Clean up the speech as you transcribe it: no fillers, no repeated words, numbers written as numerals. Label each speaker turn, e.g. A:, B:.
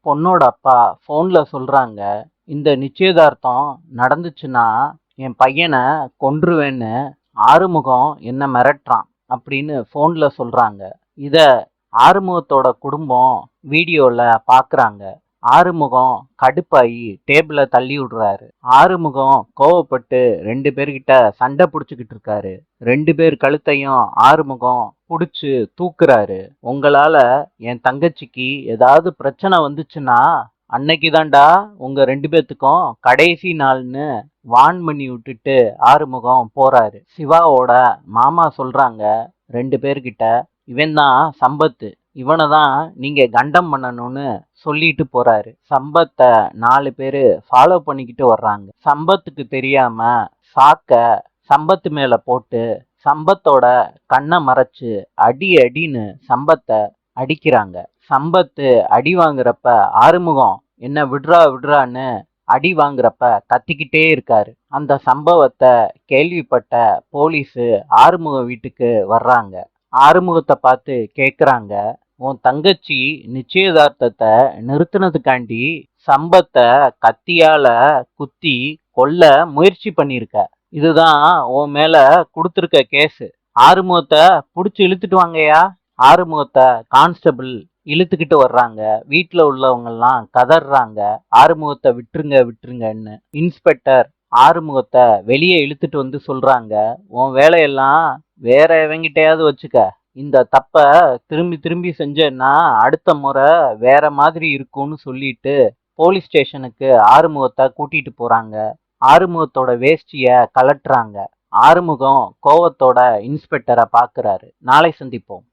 A: பொண்ணோட அப்பா ஃபோன்ல சொல்றாங்க, இந்த நிச்சயதார்த்தம் நடந்துச்சுன்னா என் பையனை கொன்றுவேன்னு ஆறுமுகம் என்ன மிரட்டுறான் அப்படின்னு ஃபோன்ல சொல்றாங்க. இத ஆறுமுகத்தோட குடும்பம் வீடியோல பாக்குறாங்க. ஆறுமுகம் கடுப்பாயி டேபிள தள்ளி விடுறாரு. ஆறுமுகம் கோவப்பட்டு 2 பேர்கிட்ட சண்டை புடிச்சுக்கிட்டு இருக்காரு. 2 பேர் கழுத்தையும் ஆறுமுகம் புடிச்சு தூக்குறாரு. உங்களால என் தங்கச்சிக்கு ஏதாவது பிரச்சனை வந்துச்சுன்னா அன்னைக்கு தான்டா உங்க 2 பேத்துக்கும் கடைசி நாள்னு வான் பண்ணி விட்டுட்டு ஆறுமுகம் போறாரு. சிவாவோட மாமா சொல்றாங்க 2 பேர்கிட்ட, இவன் தான் சம்பத்து, இவனை தான் நீங்க கண்டம் பண்ணணும்னு சொல்லிட்டு போறாரு. சம்பத்தை 4 பேரு ஃபாலோ பண்ணிக்கிட்டு வர்றாங்க. சம்பத்துக்கு தெரியாம சாக்க சம்பத்து மேல போட்டு சம்பத்தோட கண்ணை மறைச்சு அடி அடின்னு சம்பத்தை அடிக்கிறாங்க. சம்பத்து அடி வாங்குறப்ப ஆறுமுகம் என்ன விடுறா விடுறான்னு அடி வாங்குறப்ப கத்திக்கிட்டே இருக்காரு. அந்த சம்பவத்தை கேள்விப்பட்ட போலீஸு ஆறுமுக வீட்டுக்கு வர்றாங்க. ஆறுமுகத்தை பார்த்து கேக்குறாங்க, உன் தங்கச்சி நிச்சயதார்த்தத்தை நிறுத்தினதுக்காண்டி சம்பத்தை கத்தியால குத்தி கொல்ல முயற்சி பண்ணிருக்க, இதுதான் உன் மேல கொடுத்திருக்க கேஸு. ஆறுமுகத்தை புடிச்சு இழுத்துட்டு வாங்கயா. ஆறுமுகத்தை கான்ஸ்டபிள் இழுத்துக்கிட்டு வர்றாங்க. வீட்டுல உள்ளவங்க எல்லாம் கதறாங்க, ஆறுமுகத்தை விட்டுருங்க விட்டுருங்கன்னு. இன்ஸ்பெக்டர் ஆறுமுகத்தை வெளியே இழுத்துட்டு வந்து சொல்றாங்க, உன் வேலையெல்லாம் வேற எவங்கிட்டையாவது வச்சுக்க, இந்த தப்ப திரும்பி திரும்பி செஞ்சேன்னா அடுத்த முறை வேற மாதிரி இருக்கும்னு சொல்லிட்டு போலீஸ் ஸ்டேஷனுக்கு ஆறுமுகத்தை கூட்டிட்டு போறாங்க. ஆறுமுகத்தோட வேஷ்டிய கலட்டுறாங்க. ஆறுமுகம் கோவத்தோட இன்ஸ்பெக்டரை பாக்குறாரு. நாளை சந்திப்போம்.